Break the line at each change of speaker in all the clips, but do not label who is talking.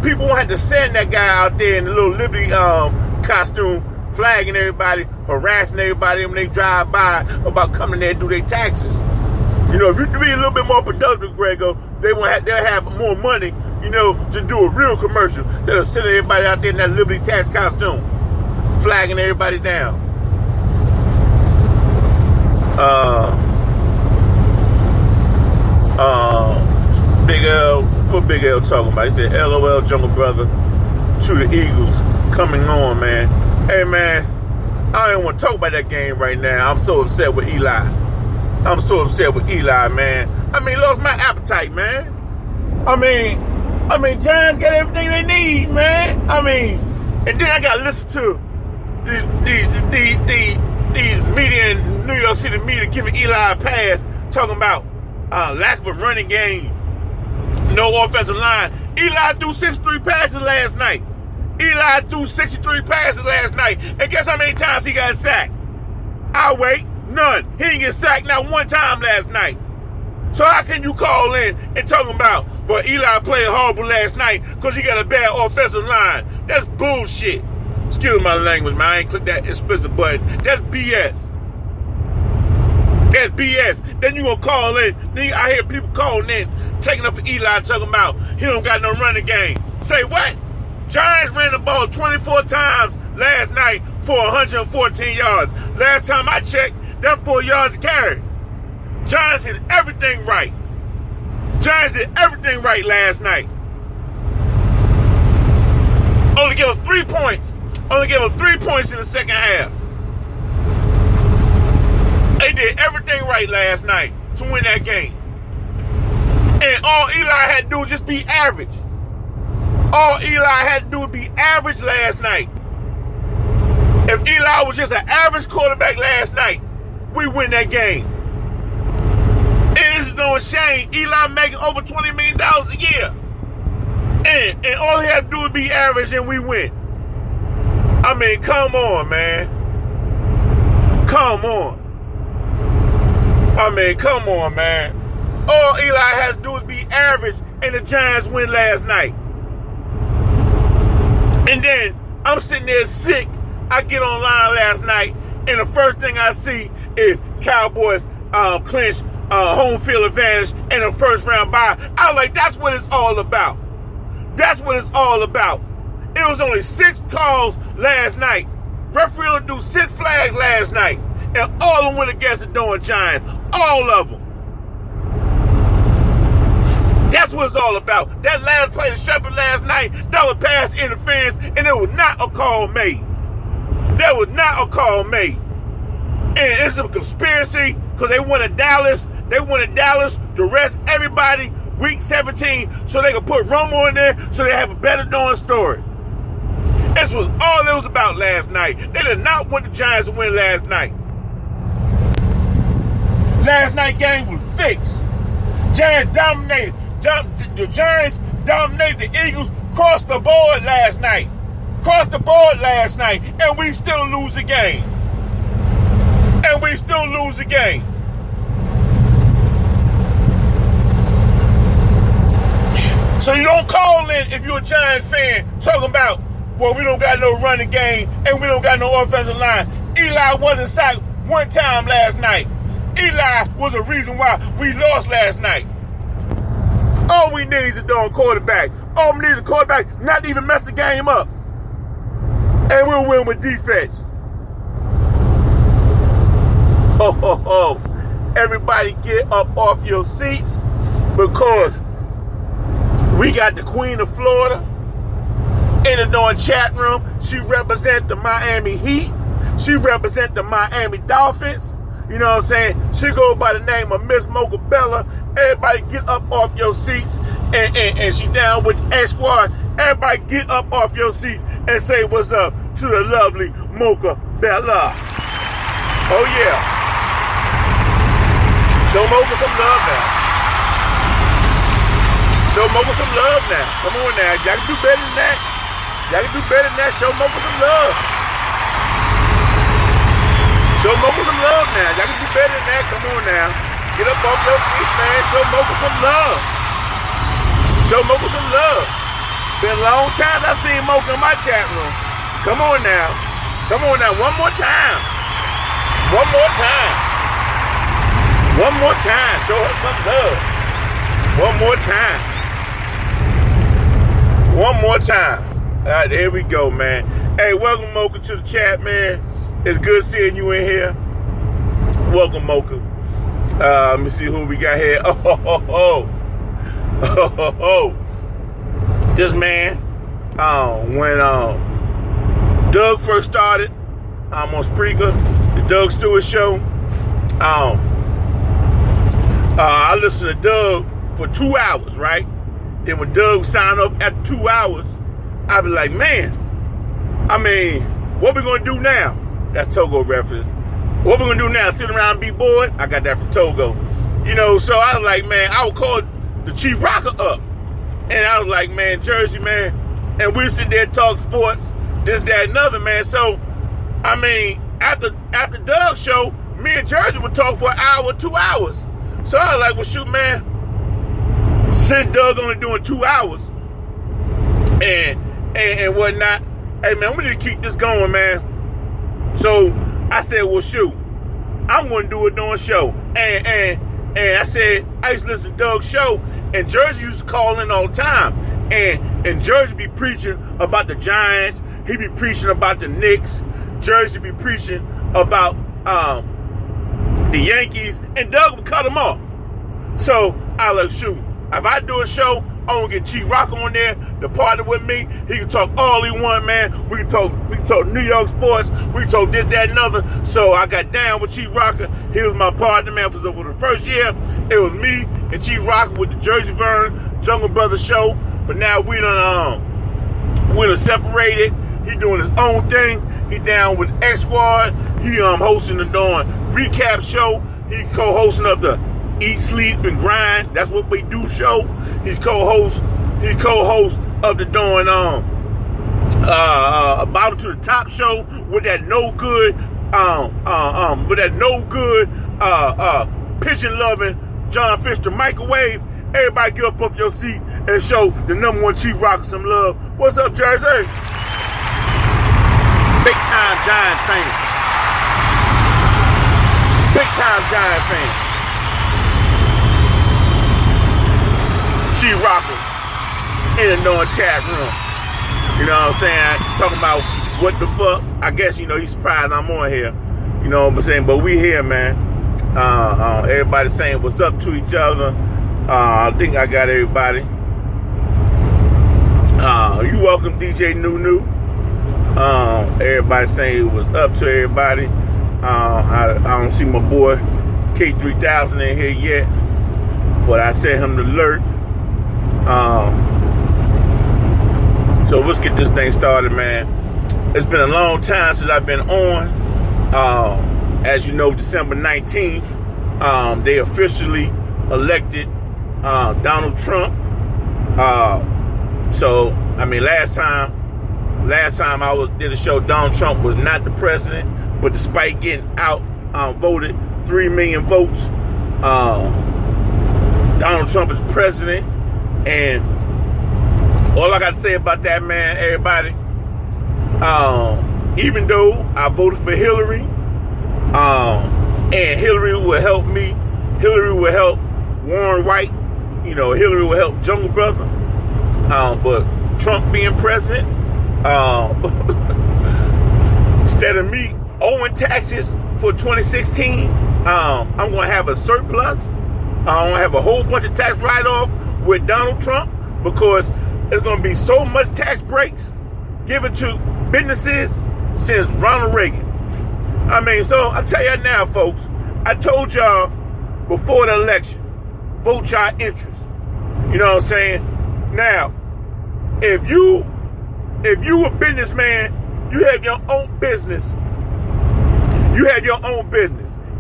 people won't have to send that guy out there in the little Liberty costume, flagging everybody, harassing everybody when they drive by about coming there and do their taxes. If you be a little bit more productive, Grego, they'll have more money, to do a real commercial instead of sending everybody out there in that Liberty tax costume, flagging everybody down. Big L, what Big L talking about? He said, LOL, Jungle Brother, to the Eagles coming on, man. Hey, man, I don't even want to talk about that game right now. I'm so upset with Eli. Man. Lost my appetite, man. Giants got everything they need, man. And then I got to listen to these media in New York City media giving Eli a pass, talking about lack of a running game, no offensive line. Eli threw 63 passes last night. Eli threw 63 passes last night. And guess how many times he got sacked? I'll wait. None. He didn't get sacked not one time last night. So how can you call in and talking about, well, Eli played horrible last night because he got a bad offensive line? That's bullshit. Excuse my language, man. I ain't clicked that explicit button. That's BS. That's BS. Then you gonna call in. Then I hear people calling in, taking up for Eli, talking about he don't got no running game. Say what? Giants ran the ball 24 times last night for 114 yards. Last time I checked, that's 4 yards carry. Giants did everything right. Giants did everything right last night. Only gave up 3 points. Only gave up 3 points in the second half. They did everything right last night to win that game. And all Eli had to do was just be average. All Eli had to do was be average last night. If Eli was just an average quarterback last night, we win that game. And this is no shame. Eli making over $20 million a year. And all he had to do was be average and we win. Come on, man. Come on. Come on, man. All Eli has to do is be average and the Giants win last night. And then I'm sitting there sick. I get online last night and the first thing I see is Cowboys clinch home field advantage in the first round bye. I was like, that's what it's all about. That's what it's all about. It was only 6 calls last night. Referee do 6 flags last night. And all of them went against the Dorn Giants. All of them. That's what it's all about. That last play to Shepard last night, that was pass interference, and it was not a call made. That was not a call made. And it's a conspiracy because they wanted Dallas. They wanted Dallas to rest everybody week 17 so they could put Romo in there so they have a better Dorn story. This was all it was about last night. They did not want the Giants to win last night. Last night game was fixed. Giants dominated. The Giants dominated the Eagles across the board last night. Across the board last night. And we still lose the game. And we still lose the game. So you don't call in if you're a Giants fan talking about, well, we don't got no running game and we don't got no offensive line. Eli wasn't sacked one time last night. Eli was a reason why we lost last night. All we need is a darn quarterback. All we need is a quarterback not to even mess the game up. And we'll win with defense. Ho, ho, ho. Everybody get up off your seats because we got the Queen of Florida in the darn chat room. She represents the Miami Heat. She represents the Miami Dolphins. You know what I'm saying? She goes by the name of Miss Mocha Bella. Everybody get up off your seats. And she down with X Squad. Everybody get up off your seats and say what's up to the lovely Mocha Bella. Oh yeah. Show Mocha some love now. Show Mocha some love now. Come on now. Y'all can do better than that. Y'all can do better than that. Show Mocha some love. Show Mocha some love now. Y'all can do better than that. Come on now. Get up off your seats, man. Show Mocha some love. Show Mocha some love. Been a long time I seen Mocha in my chat room. Come on now. Come on now. One more time. One more time. One more time. Show her some love. One more time. One more time. All right, there we go, man. Hey, welcome, Mocha, to the chat, man. It's good seeing you in here. Welcome, Mocha. Let me see who we got here. This man, when Doug first started on Spreaker, the Doug Stewart Show, I listened to Doug for 2 hours, right? Then when Doug signed up after 2 hours, I be like, man, I mean, what we gonna do now? That's Togo reference. What we gonna do now? Sit around and be bored? I got that from Togo. You know, so I was like, man, I would call the Chief Rocker up. And I was like, man, Jersey, man. And we sit there and talk sports, this, that, and other, man. So, I mean, after Doug's show, me and Jersey would talk for an hour, 2 hours. So I was like, well, shoot, man, since Doug only doing 2 hours and whatnot, hey, man, we need to keep this going, man. So I said, well, shoot, I'm going to do it during the show. And I said, I used to listen to Doug's show, and Jersey used to call in all the time. And Jersey be preaching about the Giants. He be preaching about the Knicks. Jersey be preaching about the Yankees. And Doug would cut them off. So I was like, shoot, if I do a show, I'm going to get Chief Rocker on there to partner with me. He can talk all he want, man. We can talk New York sports. We can talk this, that, and other. So I got down with Chief Rocker. He was my partner, man, for the first year. It was me and Chief Rocker with the Jersey Vern Jungle Brothers show. But now we done separated. He doing his own thing. He down with X Squad. He hosting the Dawn Recap show. He co-hosting of the Eat, Sleep, and Grind. That's what we do show. He's co-host of the Dawn Bottom to the Top show with that no good pigeon loving John Fisher microwave. Everybody get up off your seat and show the #1 Chief Rocker some love. What's up, Jersey? Big time Giants fan. Big time Giants fan. Chief Rocker in the Dawn chat room. You know what I'm saying? Talking about what the fuck. I guess, you know, he's surprised I'm on here. You know what I'm saying? But we here, man. Everybody saying what's up to each other. I think I got everybody. You welcome, DJ Nunu. Everybody saying what's up to everybody. I don't see my boy K3000 in here yet, but I sent him the alert. So let's get this thing started, man. It's been a long time since I've been on. As you know, December 19th, they officially elected Donald Trump. So, I mean, last time I did a show, Donald Trump was not the president, but despite getting voted 3 million votes, Donald Trump is president. And all I got to say about that, man, everybody, even though I voted for Hillary, and Hillary will help me, Hillary will help Warren White, you know, Hillary will help Jungle Brother, but Trump being president, instead of me owing taxes for 2016, I'm going to have a surplus. I'm going to have a whole bunch of tax write-off with Donald Trump, because there's going to be so much tax breaks given to businesses since Ronald Reagan. I mean, so I tell you now, folks, I told y'all before the election, vote your interest. You know what I'm saying? Now, if you a businessman, you have your own business,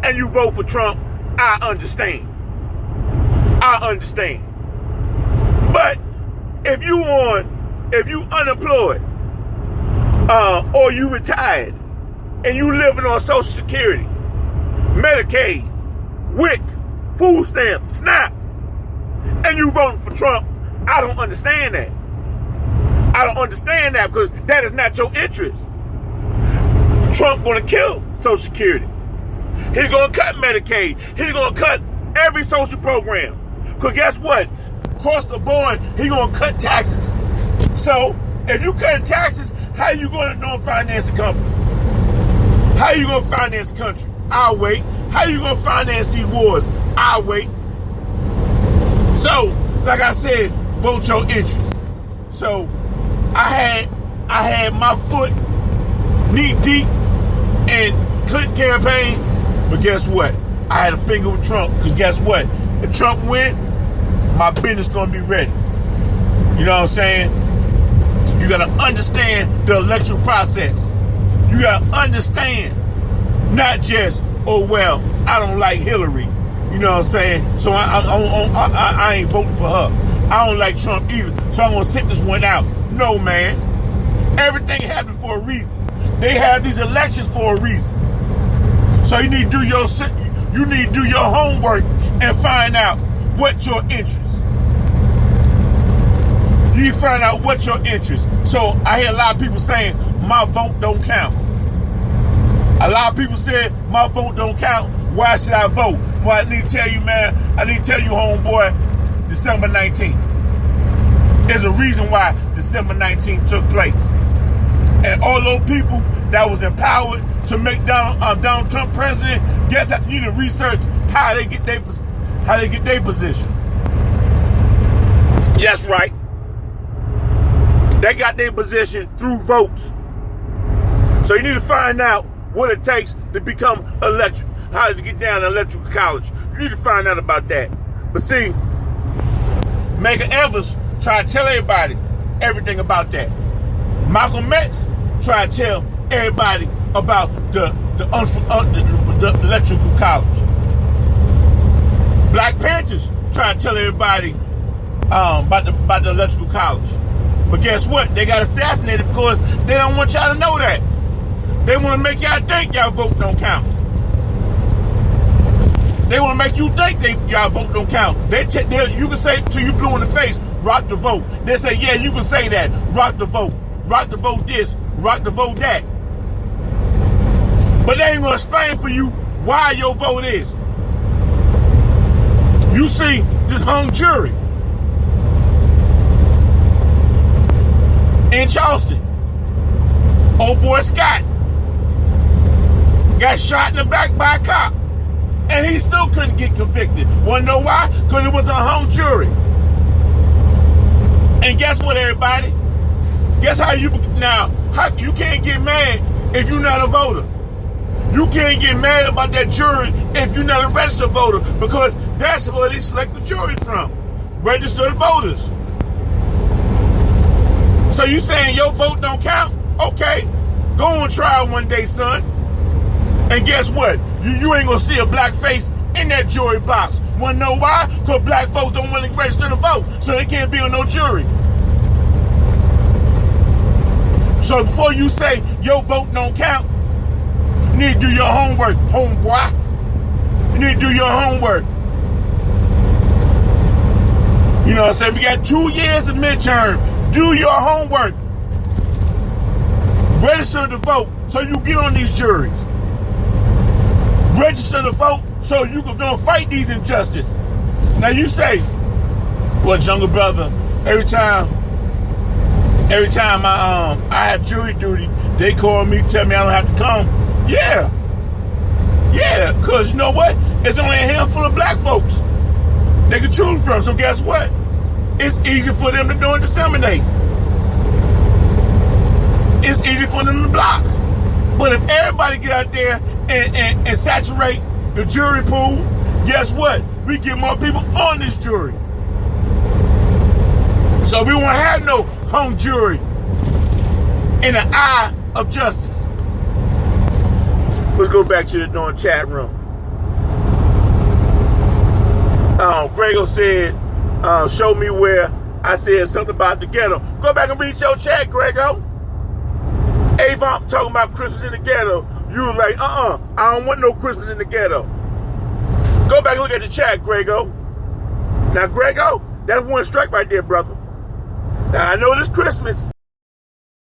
and you vote for Trump, I understand. But if you unemployed, or you retired, and you living on Social Security, Medicaid, WIC, food stamps, SNAP, and you voting for Trump, I don't understand that. I don't understand that because that is not your interest. Trump going to kill Social Security. He's going to cut Medicaid. He's going to cut every social program. Because guess what? Across the board, he's going to cut taxes. So, if you cut taxes, how are you going to finance the company? How are you going to finance the country? I'll wait. How are you going to finance these wars? I'll wait. So, like I said, vote your interest. So, I had my foot knee deep in Clinton campaign, but guess what? I had a finger with Trump, because guess what? If Trump win, my business gonna be ready. You know what I'm saying? You gotta understand the election process. You gotta understand, not just, oh well, I don't like Hillary. You know what I'm saying? So I ain't voting for her. I don't like Trump either, so I'm gonna sit this one out. No, man. Everything happened for a reason. They have these elections for a reason. So you need to do your homework and find out what your interest. You need to find out what your interest. So I hear a lot of people saying my vote don't count. A lot of people said my vote don't count. Why should I vote? Well, I need to tell you, man. I need to tell you, homeboy, December 19th. There's a reason why December 19th took place. And all those people that was empowered to make Donald Trump president, guess what? You need to research how they get their position. Yes, right. They got their position through votes. So you need to find out what it takes to become electric, how to get down to electrical college. You need to find out about that. But see, Medgar Evers tried to tell everybody everything about that. Malcolm X tried to tell everybody about the electrical college. Black Panthers tried to tell everybody about the electrical college. But guess what? They got assassinated because they don't want y'all to know that. They want to make y'all think y'all vote don't count. They want to make you think y'all vote don't count. You can say till you blue in the face, rock the vote. They say, yeah, you can say that. Rock the vote. Rock the vote this. Rock the vote that. But they ain't going to explain for you why your vote is. You see this hung jury in Charleston. Old boy Scott got shot in the back by a cop. And he still couldn't get convicted. Wanna know why? Because it was a hung jury. And guess what, everybody? Guess how you can't get mad if you're not a voter. You can't get mad about that jury if you're not a registered voter, because that's where they select the jury from. Registered voters. So you saying your vote don't count? Okay, go on trial one day, son. And guess what? You ain't gonna see a black face in that jury box. Wanna know why? Because black folks don't want to register to vote, so they can't be on no juries. So before you say your vote don't count, you need to do your homework, homeboy. You need to do your homework. You know what I'm saying? We got 2 years of midterm. Do your homework. Register to vote so you get on these juries. Register to vote so you can don't fight these injustices. Now you say, well, Jungle Brother, every time I have jury duty, they call me, tell me I don't have to come. Yeah, because you know what? It's only a handful of black folks they can choose from. So guess what? It's easy for them to do and disseminate. It's easy for them to block. But if everybody get out there and saturate the jury pool, guess what? We get more people on this jury. So we won't have no hung jury in the eye of justice. Let's go back to the chat room. Grego said, show me where I said something about the ghetto. Go back and read your chat, Grego. Avon talking about Christmas in the ghetto. You were like, I don't want no Christmas in the ghetto. Go back and look at the chat, Grego. Now, Grego, that's one strike right there, brother. Now, I know it's Christmas.